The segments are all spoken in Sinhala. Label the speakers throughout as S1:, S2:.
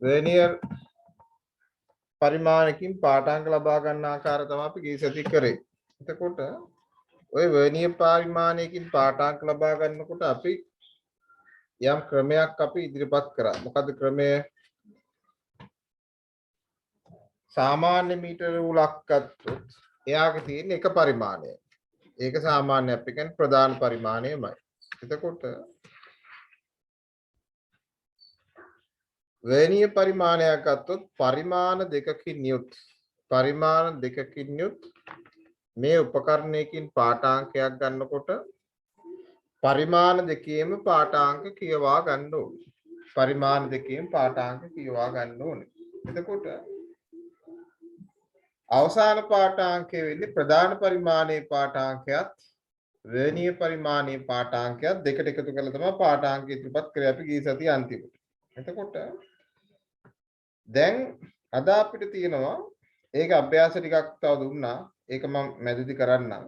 S1: वर्नियर පරිමාණකින් පාඨාංක ලබා ගන්න ආකාරය තමයි අපි ගිය සති කරේ. එතකොට ওই වර්නියර් පරිමාණයකින් පාඨාංක ලබා ගන්නකොට අපි යම් ක්‍රමයක් අපි ඉදිරිපත් කරා. මොකද ක්‍රමය? සාමාන්‍ය මීටර උලක් ගත්තොත් එයාගේ තියෙන එක පරිමාණය. ඒක සාමාන්‍ය අපි කියන්නේ ප්‍රධාන පරිමාණයමයි. එතකොට වර්නියර් පරිමාණයක් ගත්තොත් පරිමාණ දෙකකින් යුත් මේ උපකරණයකින් පාඨාංකයක් ගන්නකොට පරිමාණ දෙකේම පාඨාංක කියවා ගන්න ඕනේ. පරිමාණ දෙකේම පාඨාංක කියවා ගන්න ඕනේ. එතකොට අවසාන පාඨාංකය වෙන්නේ ප්‍රධාන පරිමාණයේ පාඨාංකයත් වර්නියර් පරිමාණයේ පාඨාංකයත් දෙකට එකතු කරලා තමයි පාඨාංකය ඉදිරිපත් කරේ අපි ගිය සතිය අන්තිමට. එතකොට දැන් අද අපිට තියෙනවා ඒක අභ්‍යාස ටිකක් තව දුන්නා. ඒක මම මැදදී කරන්නම්.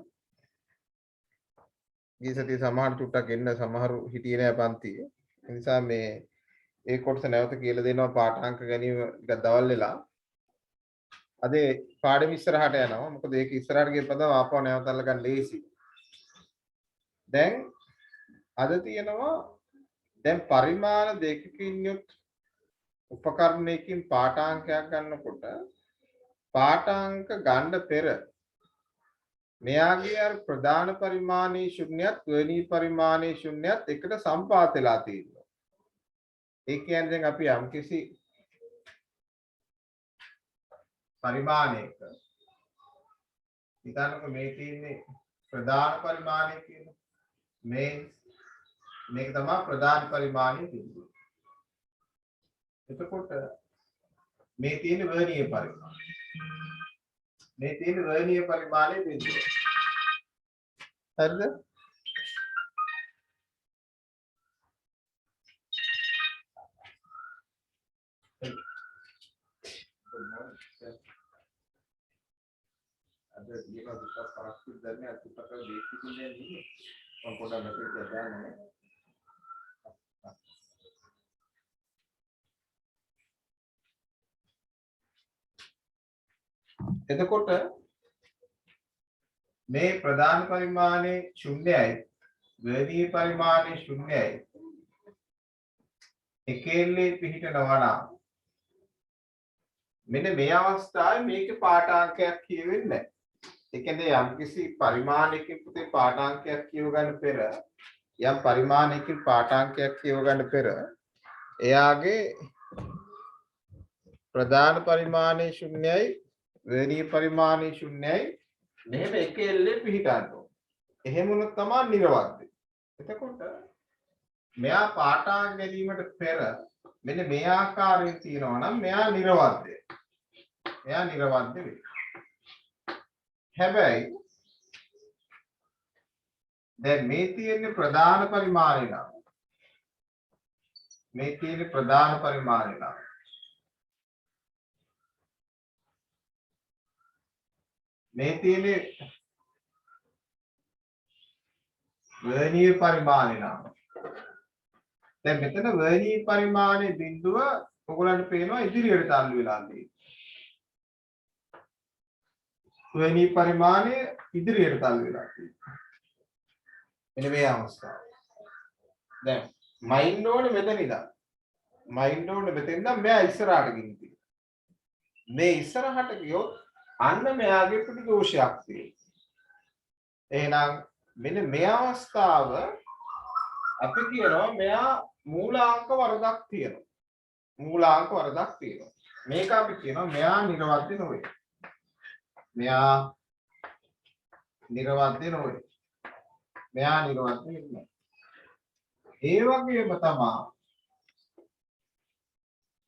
S1: ගිය සතිය සමහර චුට්ටක් එන්න සමහරු හිටියේ නෑ පන්තියේ. ඒ නිසා මේ ඒ කොටස නැවත කියලා දෙනවා පාඨාංක ගැනීම ටිකක් දවල් වෙලා. අද පාඩම ඉස්සරහට යනවා. මොකද ඒක ඉස්සරහට ගියපදම ආපහු නැවත අල්ලගන්න ලේසි. දැන් අද තියෙනවා දැන් පරිමාණ දෙකකින් යුත් උපකරණයකින් පාඨාංකයක් ගන්නකොට පාඨාංක ගන්න පෙර මෙයාගේ අර ප්‍රධාන පරිමාණයේ ශුන්‍යත් වර්නියර් පරිමාණයේ ශුන්‍යත් එකට සම්පාත වෙලා තියෙනවා. ඒ කියන්නේ දැන් අපි යම්කිසි පරිමාණයක හිතන්නකො මේ තියෙන්නේ ප්‍රධාන පරිමාණය කියන මේක තමයි ප්‍රධාන පරිමාණයේ බිඳුව. එතකොට මේ තියෙන වර්නියර් පරිමාණය. මේ තියෙන වර්නියර් පරිමාණයේ බිඳුව. හරිද? අද දින දුක පරස්පර දැන්නේ අතුපත දෙකකින්නේ නේ. මම පොඩ්ඩක් මෙතන දාන්නේ. එතකොට මේ ප්‍රධාන පරිමාණයේ ශුන්‍යයි වර්නියර් පරිමාණයේ ශුන්‍යයි එකෙල්ලේ පිහිටනවා නම් මෙන්න මේ අවස්ථාවේ මේකේ පාඨාංකයක් කියවෙන්නේ නැහැ. ඒ කියන්නේ යම්කිසි පරිමාණයකින් පුතේ පාඨාංකයක් කියව ගන්න පෙර යම් පරිමාණයකින් පාඨාංකයක් කියව ගන්න පෙර එයාගේ ප්‍රධාන පරිමාණයේ ශුන්‍යයි වර්නියර් පරිමාණයේ ශුන්‍යයි මෙහෙම එක එල්ලේ පිහිටන්න ඕනේ. එහෙම වුණොත් තමයි නිර්වද්‍ය. එතකොට මෙයා පාඨාංක ගැනීමට පෙර මෙන්න මේ ආකාරයෙන් තියෙනවා නම් මෙයා නිර්වද්‍ය. එයා නිර්වද්‍ය වෙයි. හැබැයි දැන් මේ තියෙන්නේ ප්‍රධාන පරිමාණය නම් මේ තියෙන්නේ ප්‍රධාන පරිමාණය නම් මේ තියෙන්නේ වර්නියර් පරිමාණය නම් දැන් මෙතන වර්නියර් පරිමාණයේ බිඳුව ඔයගොල්ලන්ට පේනවා ඉදිරියට තල්ලු වෙලා තියෙන්නේ. වර්නියර් පරිමාණය ඉදිරියට තල්ලු වෙලා තියෙන්නේ. මෙන්න මේ අවස්ථාව. දැන් මයින්ඩ් ඕනේ මෙතන ඉඳන්. මයින්ඩ් ඕනේ මෙතෙන් ඉඳන් මෙයා ඉස්සරහට ගිහින් තියෙනවා. මේ ඉස්සරහට ගියොත් අන්න මෙයාගේ ප්‍රතිഘോഷයක් තියෙනවා. එහෙනම් මෙන්න මේ අවස්ථාව අපි කියනවා මෙයා මූලාංක වරදක් තියෙනවා. මූලාංක වරදක් තියෙනවා. මේක අපි කියනවා මෙයා නිර්වද්‍ය නොවේ. මෙයා නිර්වද්‍ය නොවේ. මෙයා නිර්වද්‍ය වෙන්නේ. ඒ වගේම තමයි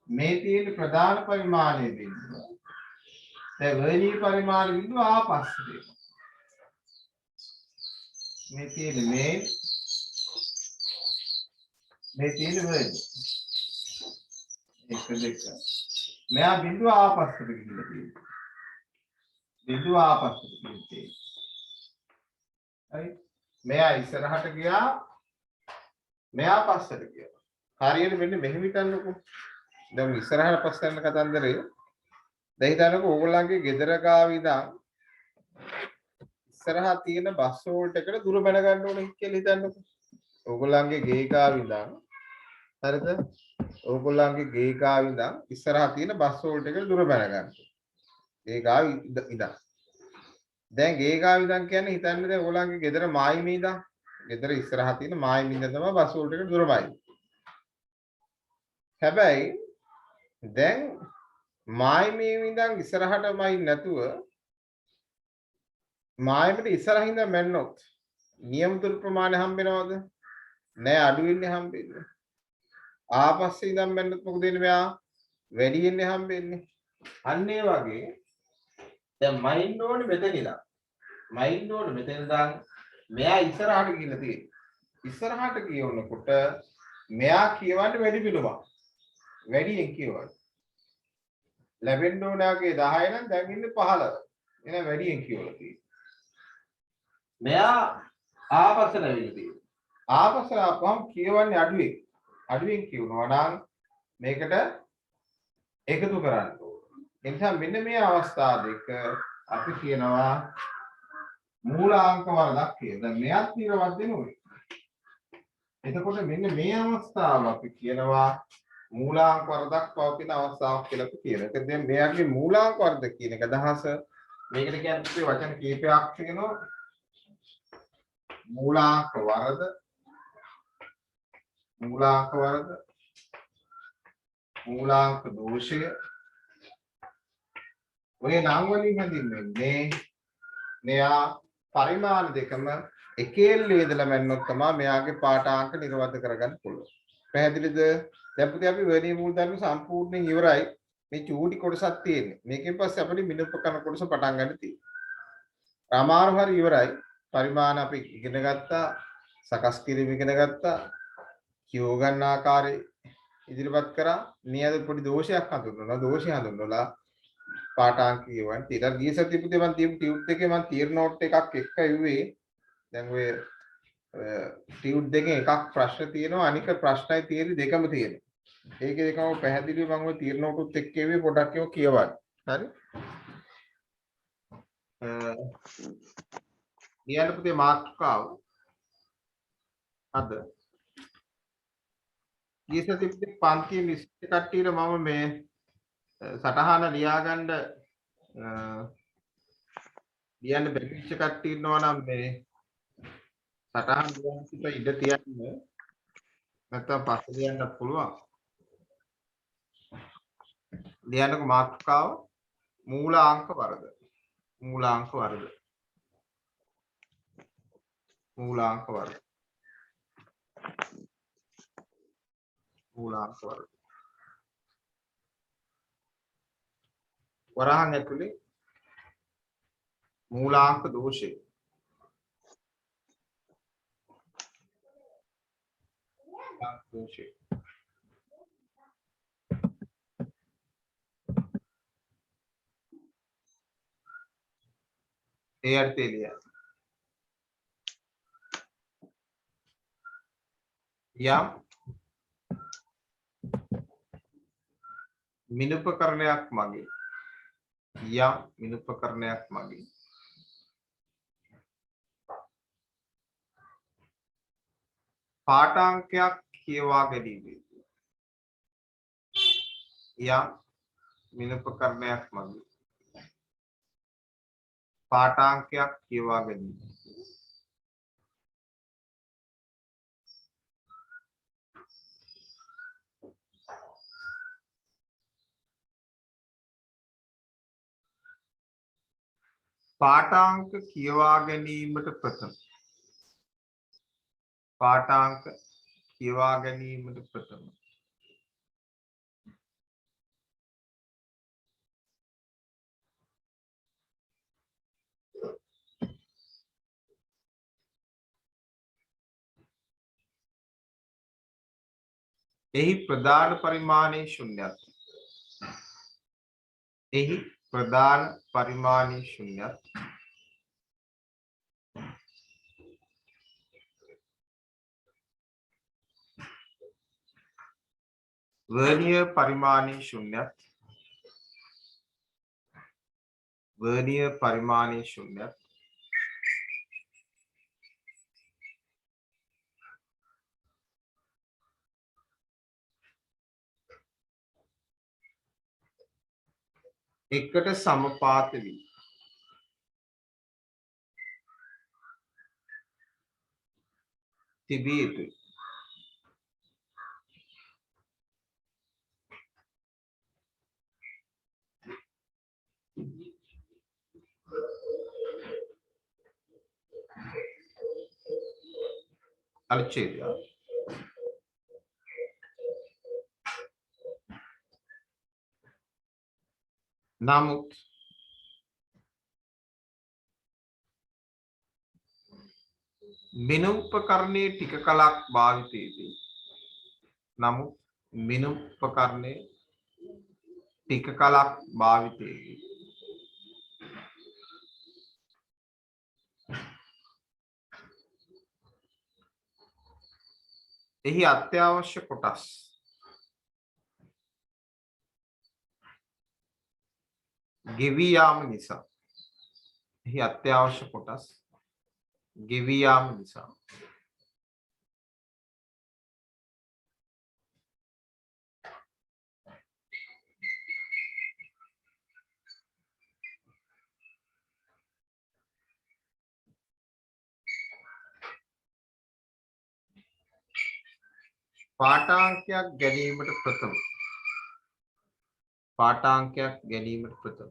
S1: මේ තියෙන ප්‍රධාන පරිමාණයේ බිඳුව. දැන් වර්නියර් පරිමාණ බිඳුව ආපස්සට එනවා. මේ තියෙන මේ තියෙන වර්නියර්. එක දෙක. මෙයා බිඳුව ආපස්සට ගිහිල්ලා තියෙනවා. බිඳුව ආපස්සට ගිහින් හරි. මෙයා ඉස්සරහට ගියා. මෙයා පස්සට ගියා. හරියට මෙන්න මෙහෙම හිටන්නකෝ. දැන් ඉස්සරහට පස්සේ යන කතන්දරේ දැන් හිතන්නකෝ ඕගොල්ලන්ගේ ගෙදර ගාව ඉඳන් ඉස්සරහා තියෙන බස් රෝඩ් එකට දුර බැල ගන්න ඕනේ කියලා හිතන්නකෝ. ඕගොල්ලන්ගේ ගේ ගාව ඉඳන් හරිද? ඕගොල්ලන්ගේ ගේ ගාව ඉඳන් ඉස්සරහා තියෙන බස් රෝඩ් එකට දුර බැල ගන්න. ගේ ගාව ඉඳන්. දැන් ගේ ගාව ඉඳන් කියන්නේ හිතන්නේ දැන් ඕගොල්ලන්ගේ ගෙදර මායිමේ ඉඳන් ගෙදර ඉස්සරහා තියෙන මායිමේ ඉඳන් තමයි බස් රෝඩ් එකට දුරමයි. හැබැයි දැන් මායිමේ ඉඳන් ඉස්සරහටමයි නැතුව මායිමට ඉස්සරහින් ඉඳන් මැන්නොත් නියම දුර ප්‍රමාණය හම්බෙනවද? නෑ අඩු වෙන්නේ හම්බෙන්නේ. ආපස්සේ ඉඳන් මැන්නොත් මොකද වෙන්නේ මෙයා? වැඩි වෙන්නේ හම්බෙන්නේ. අන්න ඒ වගේ දැන් මයින්ඩ් ඕනේ මෙතන ඉඳන්. මයින්ඩ් ඕනේ මෙතන ඉඳන් මෙයා ඉස්සරහට ගිහිල්ලා තියෙන්නේ. ඉස්සරහට කියනකොට මෙයා කියවන්නේ වැඩි පිළුමක්. වැඩියෙන් කියවන්නේ. ලැබෙන්න ඕනාගේ 10 නම් දැන් ඉන්නේ 15. එහෙනම් වැඩියෙන් කියවලා තියෙන්නේ. මෙයා ආපස්සට ඇවිල්ලා තියෙනවා. ආපස්සට ආපුවම කියවන්නේ අඩුවෙන්. අඩුවෙන් කියවනවා නම් මේකට එකතු කරන්න ඕනේ. ඒ නිසා මෙන්න මේ අවස්ථා දෙක අපි කියනවා මූලාංක වරදක් කියලා. දැන් මෙයත් නිරවත් වෙනුනේ. එතකොට මෙන්න මේ අවස්ථාව අපි කියනවා මූලාංක වරදක් පවතින අවස්ථාවක් කියලා අපි කියනවා. ඒක දැන් මෙයාගේ මූලාංක වරද කියන එක අදහස මේකට කියන්නේ වචන කීපයක් තියෙනවා. මූලාංක වරද මූලාංක දෝෂය ඔය නම් වලින් හඳුන්වන්නේ මෙයා පරිමාණ දෙකම එකේල්ලේ ඉඳලා මැන්නොත් තමයි මෙයාගේ පාඨාංක නිර්වද කරගන්න පුළුවන්. පැහැදිලිද? දැන් පුතේ අපි වෙණී මූලධර්ම සම්පූර්ණයෙන් ඉවරයි. මේ චූටි කොටසක් තියෙන්නේ. මේකෙන් පස්සේ අපිට මිනුප්පකරන කොටස පටන් ගන්න තියෙනවා. අමාරු හරි ඉවරයි. පරිමාණ අපි ඉගෙන ගත්තා. සකස් කිරීම ඉගෙන ගත්තා. කියෝ ගන්න ආකාරය ඉදිරිපත් කරා. මේ අද පොඩි දෝෂයක් හඳුන්වනවා. දෝෂය හඳුන්වලා පාඨාංක කියවන්න. ඊට ගිය සතිය පුතේ මම තියපු ටියුබ් එකේ මම තියර් නෝට් එකක් එක්ක ඉුවේ. දැන් ඔය ටියුබ් දෙකෙන් එකක් ප්‍රශ්න තියෙනවා අනික ප්‍රශ්නයි තියරි දෙකම තියෙනවා. ඒකේ දෙකම පැහැදිලිව මම ඔය තියර් නෝට් උත් එක්ක ඉුවේ පොඩක් ඒවා කියවන්න. හරි? ලියන්න පුතේ මාතෘකාව අද ගිය සතිය පුතේ පන්තියේ මිස්ට් කට්ටියට මම මේ සටහන ලියාගන්න ලියන්න බැරිච්ච කට්ටිය ඉන්නවා නම් මේ සටහන් ලියන්න ඉඩ තියන්න නැත්නම් පස්සේ ලියන්න පුළුවන්. ලියන්නක මාතෘකාව මූලාංක වර්ග. මූලාංක වර්ග. මූලාංක වර්ග. මූලාංක වර්ග. වරහන් ඇතුලේ මූලාංක දෝෂය. දෝෂය. ඒ අර්ථය ලියන්න. යම් මිනුපකරණයක් මගේ මිනුපකරණයක් මගේ පාඨාංකයක් කියවා ගැනීමේදී යම් මිනුපකරණයක් මගේ පාඨාංකයක් කියවා ගැනීමේදී පාඨාංක කියවා ගැනීමට ප්‍රථම පාඨාංක කියවා ගැනීමට ප්‍රථම එහි ප්‍රධාන පරිමාණයේ ශුන්‍යත්වය. එහි ප්‍රධාන පරිමාණයේ ශුන්‍යත්වය. वर्नियर परिमाणी शून्य, वर्नियर परिमाणी शून्य, එකට සමපාත වී තිබිය යුතුයි. අනුච්ඡේදය නමුත් මිනුප්පකරණයේ ටික කලක් භාවිතයේදී නමුත් මිනුප්පකරණයේ ටික කලක් භාවිතයේදී එහි අත්‍යවශ්‍ය කොටස් ගෙවී යාම නිසා එහි අත්‍යවශ්‍ය කොටස් ගෙවී යාම නිසා පාඨාංකයක් ගැනීමට ප්‍රථම පාඨාංකයක් ගැනීමට ප්‍රථම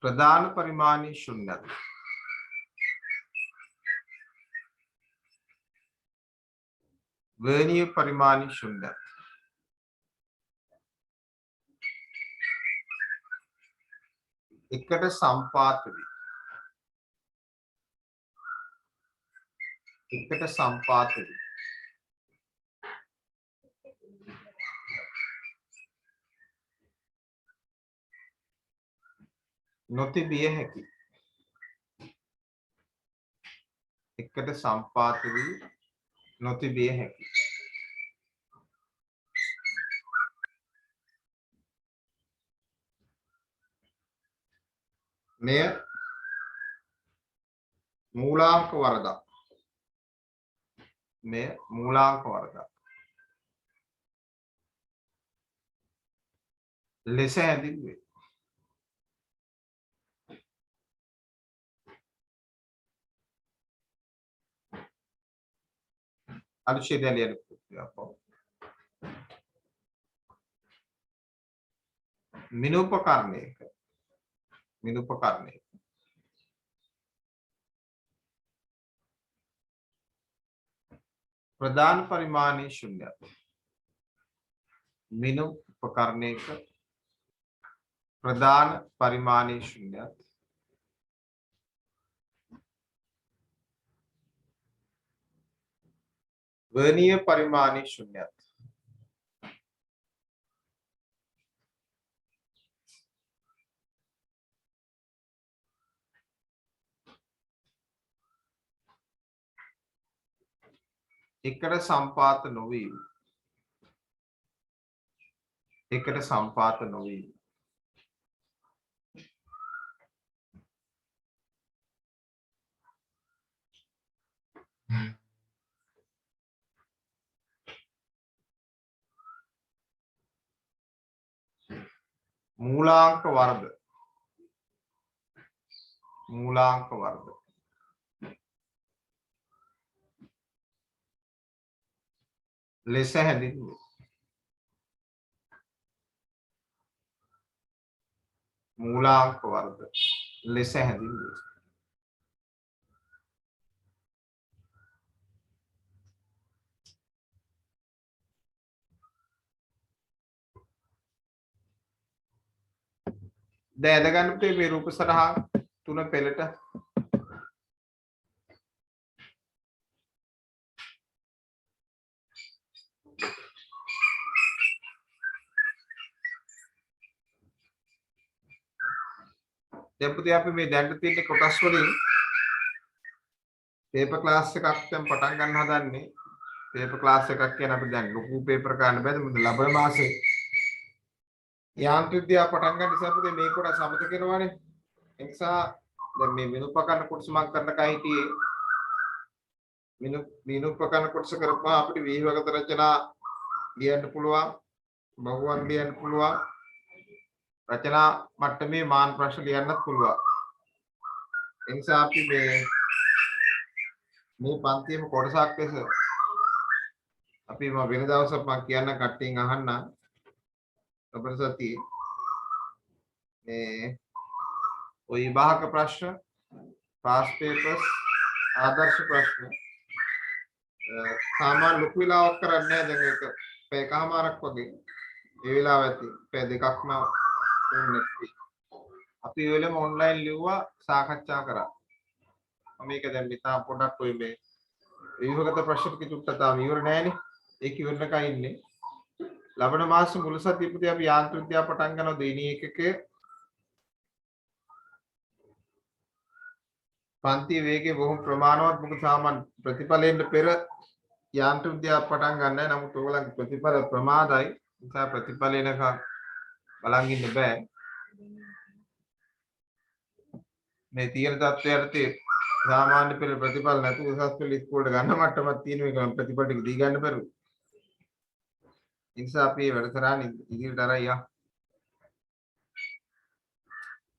S1: ප්‍රධාන පරිමාණයේ ශුන්‍යත वर्नियर परिमाणी शून्य එකට සම්පාත වී එකට සම්පාත වී නොතිබිය හැකි එකට සම්පාත වී නොතිබිය හැකි මෙය මූලාංක වරදක් මෙය මූලාංක වරදක් ලෙස හැඳින්වේ. අනුච්ඡේදය ලියන්න පුළුවන්. මිනුපකරණයක प्रधान परिमाणी शून्य मिनुपकरणयක प्रधान परिमाणी शून्य वर्नियर परिमाणी शून्य එකට සම්පාත නොවීම එකට සම්පාත නොවීම मूलांक वर्ग ලෙස හැඳින්වේ. मूलांक वर्ग ලෙස හැඳින්වේ. දැන් අදගන්න පුතේ මේ රූප සටහන් තුන පෙළට දැන් පුතේ අපි මේ දැන් තියෙන කොටස් වලින් පේපර් ක්ලාස් එකක් දැන් පටන් ගන්න හදන්නේ. පේපර් ක්ලාස් එකක් කියන අපි දැන් ලොකු පේපර් ගන්න බෑද මොකද ලබන මාසේ යාන්ත්‍රික විද්‍යාව පටන් ගන්න නිසා පුතේ මේ කොටස් අමතක කරනවානේ. ඒ නිසා දැන් මේ විනුපකරණ කොටස මම කරන්න කයි හිටියේ විනුපකරණ කොටස කරපුවා අපිට විහිවගත රචනා ලියන්න පුළුවන් බහුවන් ලියන්න පුළුවන් රචනා මට්ටමේ මාන ප්‍රශ්න ලියන්නත් පුළුවන්. ඒ නිසා අපි මේ පන්තියේම කොටසක් ලෙස අපි වෙන දවසක් මම කියන්න කට්ටියන් අහන්න අපේ සතියේ මේ ඔය විභාග ප්‍රශ්න පාස් පේපර්ස් ආදර්ශ ප්‍රශ්න සාමාන්‍ය ලොකු වෙලාවක් කරන්නේ නැහැ. දැන් ඒක පැයකමාරක් වගේ ඒ වෙලාව ඇති පැය දෙකක්ම වුණේ. අපි ඒ වෙලෙම ඔන්ලයින් ලිව්වා සාකච්ඡා කරා. මම මේක දැන් මෙතන පොඩක් ඔය මේ විභාගත ප්‍රශ්න ටික චුට්ටක් තාම ඉවර නෑනේ. ඒක ඉවරනකයි ඉන්නේ. ලබන මාස මුල් සතියේ පුතේ අපි යාන්ත්‍රික විද්‍යාව පටන් ගන්නවා දෙවෙනි එකකේ. පන්ති වේගය බොහොම ප්‍රමාණවත් මොකද සාමාන්‍ය ප්‍රතිඵලයෙන් පෙර යාන්ත්‍රික විද්‍යාව පටන් ගන්නයි. නමුත් ඔයගලගේ ප්‍රතිඵල ප්‍රමාදයි. නිසා ප්‍රතිඵල එනකම් බලන් ඉන්න බෑ. මේ තීර තත්ත්වයට සාමාන්‍ය පෙළ ප්‍රතිඵල නැතුව උසස් පෙළ ඉස්කෝලේට ගන්න මට්ටමක් තියෙන එක ප්‍රතිඵල ටික දී ගන්න බැරුව. ඒ නිසා අපි වැඩසටහන ඉදිරියට අරන් යමු.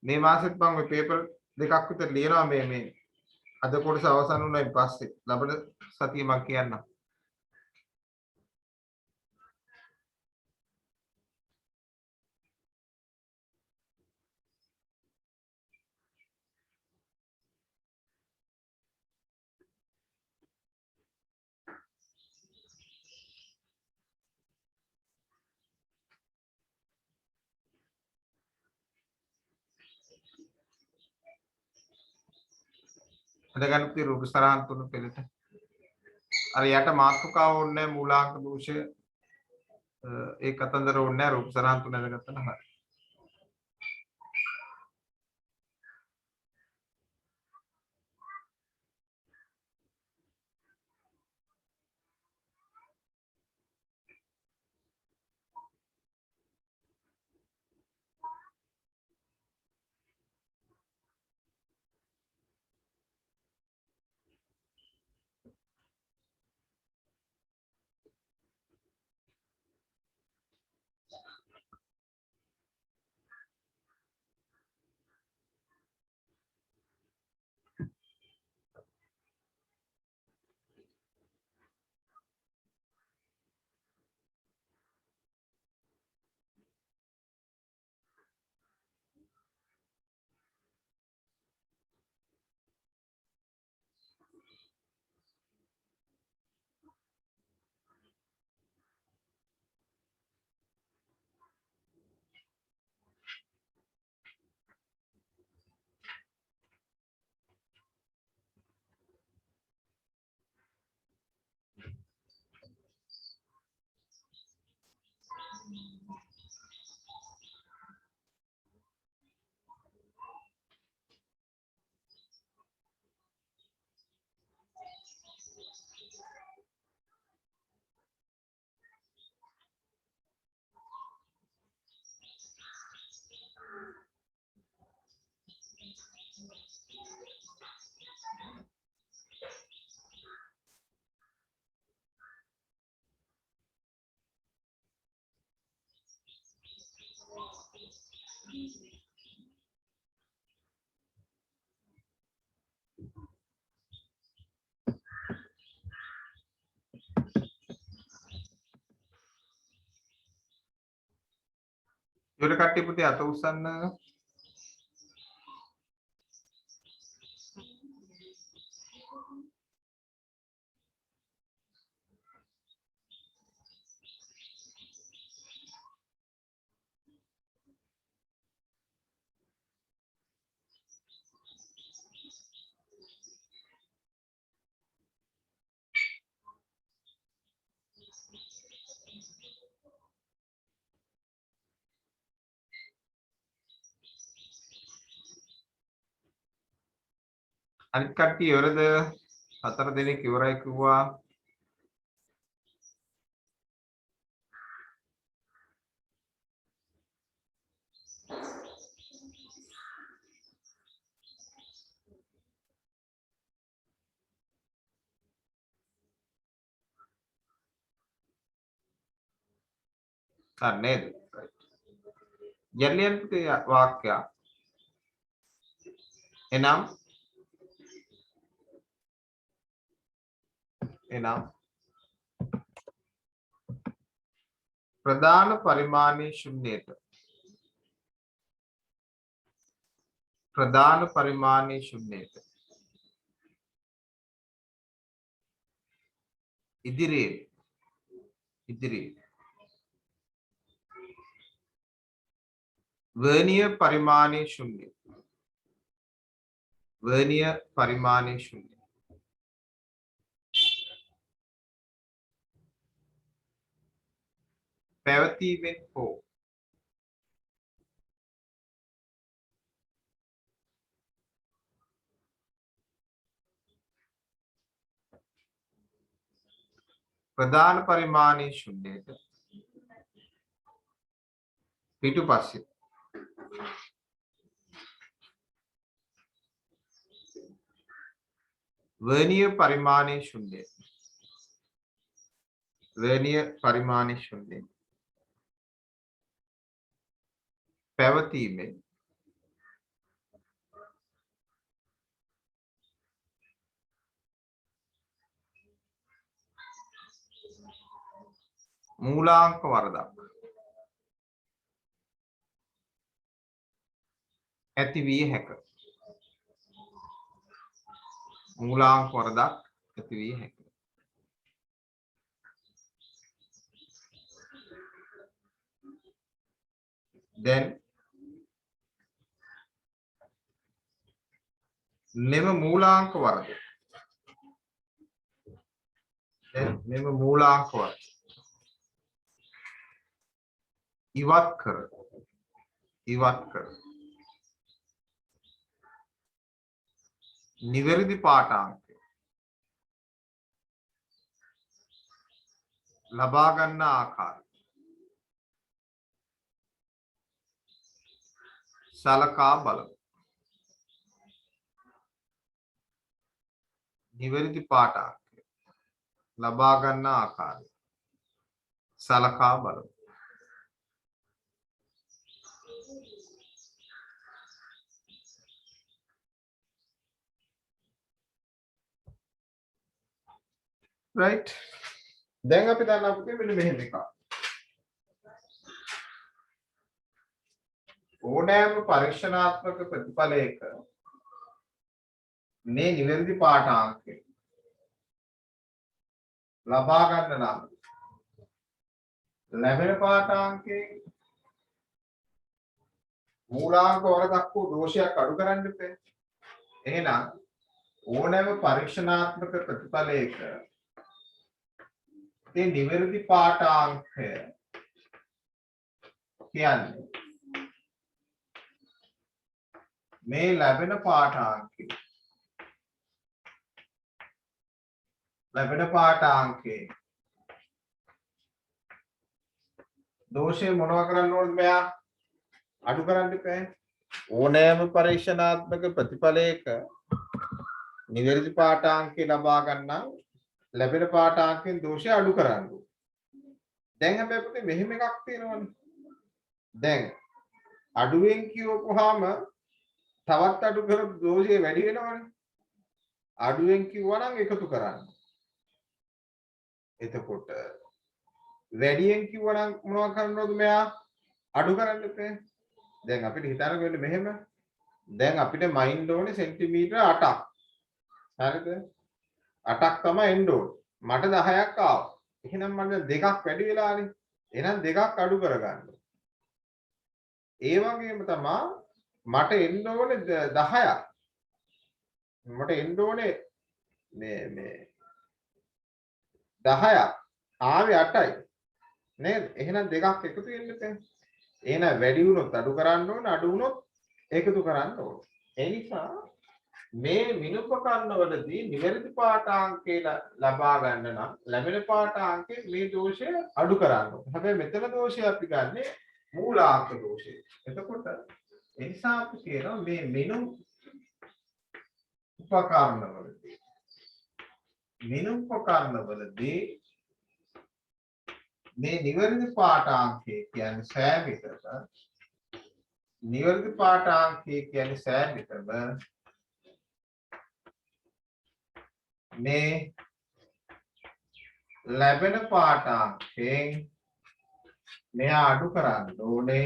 S1: මේ මාසෙත් මම මේ පේපර් දෙකක් විතර ලියනවා මේ අද කොටස අවසන් වුණායින් පස්සේ ලබන සතියේ මම කියන්නම්. අද ගන්න පුතේ රූප සරහන් තුන පෙළට. අර යට මාතෘකාව ඕනේ මූලාංක දෝෂය ඒ කතන්දර ඕනේ රූප සරහන් තුන අදගත්තා නම් හරි. ඉවර කට්ටිය පුතේ අත උස්සන්න. අනිත් කට්ටිය ඉවරද? 4 දෙනෙක් ඉවරයි කිව්වා. හරි නේද? යලියන්ට වාක්‍යය එනම් ප්‍රධාන පරිමාණයේ ශුන්‍යයට ඉදිරියේ වර්නියර් පරිමාණයේ ශුන්‍ය පැවතීමෙන් හෝ ප්‍රධාන පරිමාණයේ ශුන්‍යයට පිටුපස්සේ වර්නියර් පරිමාණයේ ශුන්‍යය පැවතීමෙන් මූලාංක වරදක් ඇති විය හැක. then මෙම මූලාංක වරද ඉවත් කර නිවැරදි පාඨාංකය ලබා ගන්න ආකාරය සලකා බලමු. නිවැරදි පාඨාංකය ලබා ගන්න ආකාරය සලකා බලමු. right, දැන් අපි දන්න අපේ මෙන්න මෙහෙම එකක්. ඕනෑම පරීක්ෂණාත්මක ප්‍රතිඵලයක මේ නිවැරදි පාඨාංකය ලබා ගන්න නම් ලැබෙන පාඨාංකයේ මූලාංක වරදක් හෝ දෝෂයක් අඩු කරන්න බෑ. එහෙනම් ඕනෑම පරීක්ෂණාත්මක ප්‍රතිඵලයක මේ නිවැරදි පාඨාංකය කියන්නේ මේ ලැබෙන පාඨාංකේ දෝෂය මොනවා කරන්න ඕනද? මෙයා අඩු කරන්න බෑ. ඕනෑම පරීක්ෂණාත්මක ප්‍රතිඵලයක නිවැරදි පාඨාංකේ ලබා ගන්න ලැබෙන පාඨාංකෙන් දෝෂය අඩු කරන්න ඕන. දැන් හැබැයි පුතේ මෙහෙම එකක් තියෙනවනේ. දැන් අඩුවෙන් කියවපුවාම තවත් අඩු කරපු දෝෂය වැඩි වෙනවනේ. අඩුවෙන් කිව්වා නම් එකතු කරන්න. එතකොට වැඩියෙන් කිව්වා නම් මොනවද කරන්නවද? මෙයා අඩු කරන්න එපා. දැන් අපිට හිතන්න වෙන්නේ මෙහෙම. දැන් අපිට මයින්ඩ් ඕනේ සෙන්ටිමීටර 8ක්. හරිද? 8ක් තමයි එන්න ඕනේ. මට 10ක් ආවා. එහෙනම් මට දෙකක් වැඩි වෙලානේ. එහෙනම් දෙකක් අඩු කරගන්න. ඒ වගේම තමයි මට එන්න ඕනේ 10ක්. මට එන්න ඕනේ මේ 10ක්. ආවේ 8යි. නේද? එහෙනම් දෙකක් එකතු වෙන්න බෑ. එහෙනම් වැඩි වුණොත් අඩු කරන්න ඕන, අඩු වුණොත් එකතු කරන්න ඕන. ඒ නිසා මේ විනුපකරණ වලදී නිවැරදි පාඨාංකය ලබා ගන්න නම් ලැබෙන පාඨාංකයේ මේ දෝෂය අඩු කරන්න ඕනේ. හැබැයි මෙතන දෝෂය අපි ගන්නෙ මූලාංක දෝෂය. එතකොට එනිසා අපි කියනවා මේ මිනු උපකරණ වලදී මේ නිවැරදි පාඨාංකය කියන්නේ සෑම විටම නිවැරදි පාඨාංකය කියන්නේ සෑම විටම මේ ලැබෙන පාඨාංකයෙන් මෙයා අඩු කරන්න ඕනේ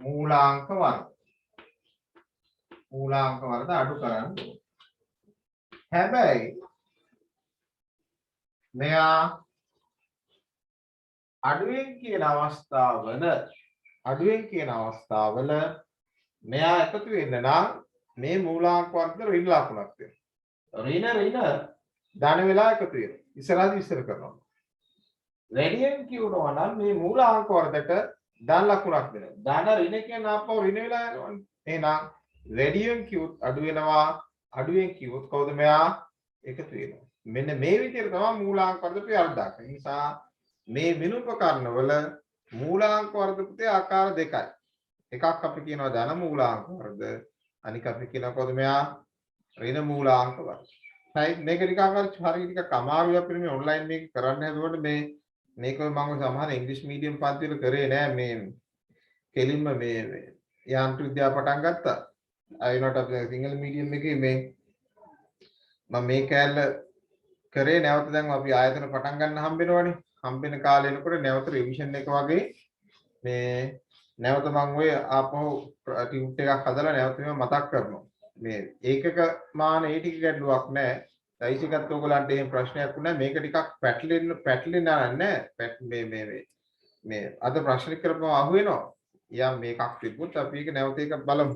S1: මූලාංක වර්ග. මූලාංක වර්ග අඩු කරන්න ඕනේ. හැබැයි මෙයා අඩුවෙන් කියන අවස්ථාවල මෙයා එකතු වෙන්න නම් මේ මූලාංක වර්ග ඍණ ලකුණක් වෙනවා. ඍණ ධන වෙලා එකතු වෙනවා. ඉස්සරහදී ඉස්සර කරනවා. රැඩියන් කියනවා නම් මේ මූලාංක වර්ගයට ධන ලකුණක් දෙනවා. ධන ඍණ කියන අපව ඍණ වෙලා යනවනේ. එහෙනම් රැඩියන් කියුත් අඩු වෙනවා. අඩුවෙන් කියුත් කවුද මෙයා එකතු වෙනවා. මෙන්න මේ විදිහට තමයි මූලාංක වර්ග ප්‍රයල්දාක. ඒ නිසා මේ විනුපකරණ වල මූලාංක වර්ග පුතේ ආකාර දෙකයි. එකක් අපි කියනවා ධන මූලාංක වර්ග. අනික අපි කියනවා කොහොමද මෙයා ඍණ මූලාංක වර්ග. right මේක ටිකක් හරිය ටිකක් අමාරුයි අපිට මේ ඔන්ලයින් මේක කරන්න හදුවට මේක මම සමහර ඉංග්‍රීසි මීඩියම් පන්තිවල කරේ නෑ මේ කෙලින්ම මේ යාන්ත්‍ර විද්‍යාව පටන් ගත්තා. අයිනට අපි සිංගල් මීඩියම් එකේ මම මේ කැලල කරේ නැවත දැන් අපි ආයතන පටන් ගන්න හම්බෙනවනේ. හම්බෙන කාලේ එනකොට නැවත රිවිෂන් එක වගේ මේ නැවත මම ඔය ආපහු ටියුට් එකක් හදලා නැවත මතක් කරනවා. මේ ඒකක මාන ඒ ටික ගැටලුවක් නැහැ. සයිසිකත් ඔයගලන්ට එහෙම ප්‍රශ්නයක් වුණා මේක ටිකක් පැටලෙන්න නැහැ. මේ අද ප්‍රශ්න කරපුවම අහු වෙනවා. යම් මේකක් තිබුත් අපි ඒක නැවත එක බලමු.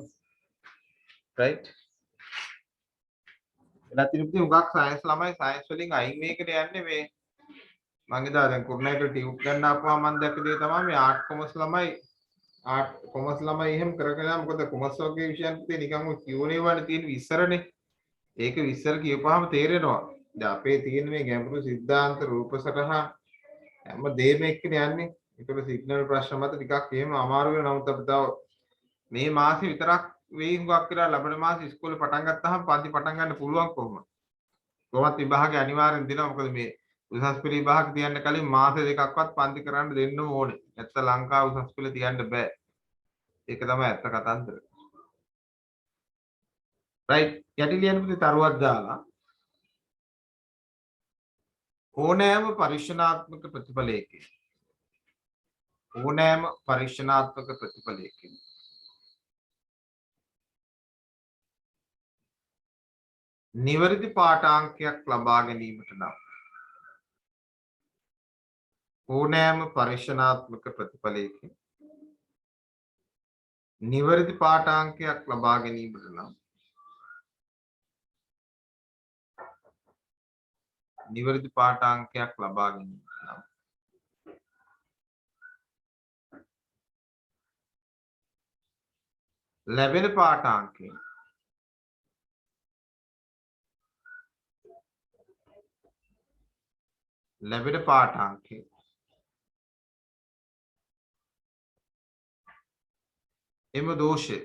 S1: right එලා තිබුණේ උගක් සයන්ස් ළමයි සයන්ස් වලින් අයින් මේකට යන්නේ මේ මම ඉදා දැන් කුරුණෑගල ටියුට් ගන්න ආපුවා මම දැක්ක දේ තමයි මේ ආර්ට් කොමර්ස් ළමයි එහෙම කරගෙන යනවා. මොකද කොමර්ස් වගේ විෂයන් පුතේ නිකන් ඔය කියෝනේ වල තියෙන විස්තරනේ. ඒක විස්තර කියපුවාම තේරෙනවා. දැන් අපේ තියෙන මේ ගැඹුරු සිද්ධාන්ත රූප සටහන් හැම දෙයක්ම එක්කනේ යන්නේ. ඒකවල සිග්නල් ප්‍රශ්න මත ටිකක් එහෙම අමාරු වෙනවා. නමුත් අපි තව මේ මාසෙ විතරක් වෙයි හුඟක් කියලා ලබන මාසෙ ඉස්කෝලේ පටන් ගත්තාම පන්ති පටන් ගන්න පුළුවන් කොහොමද? කොහොමත් විභාගේ අනිවාර්යෙන් දෙනවා. මොකද මේ උසස් පෙළ විභාග තියන්න කලින් මාස දෙකක්වත් පන්ති කරන්න දෙන්න ඕනේ. නැත්නම් ලංකාව උසස් පෙළ තියන්න බෑ. ඒක තමයි ඇත්ත කතන්දර. right යටි ලියන්න පුතේ තරුවක් දාලා ඕනෑම පරීක්ෂණාත්මක ප්‍රතිඵලයකින් නිවැරදි පාඨාංකයක් ලබා ගැනීමට නම් ඕනෑම පරීක්ෂණාත්මක ප්‍රතිඵලයකින් නිවැරදි පාඨාංකයක් ලබා ගැනීමට නම් ලැබෙන පාඨාංකය එම දෝෂය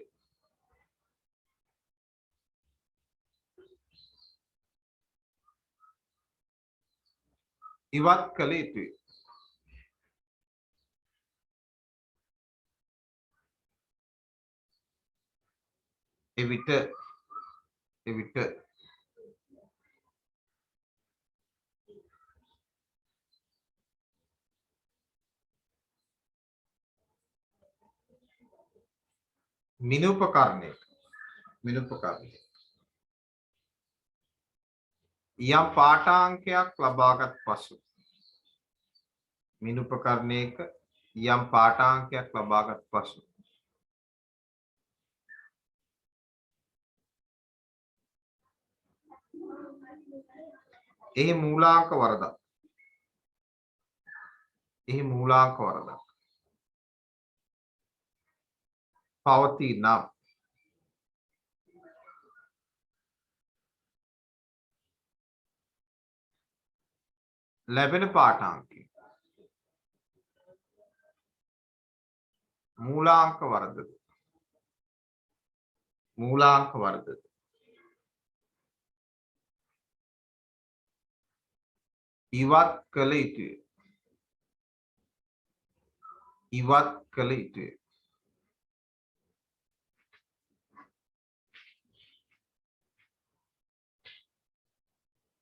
S1: ඉවත් කළ යුතුයි. එවිට මිනුපකරණය යම් පාඨාංකයක් ලබාගත් පසු එහි මූලාංක වරදක් පවතී නම් ලැබෙන පාඨාංකය මූලාංක වර්ගද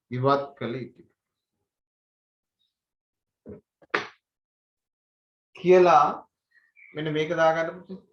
S1: ඉවත් කළ යුතුය කියලා මෙන්න මේක දාගන්න පුතේ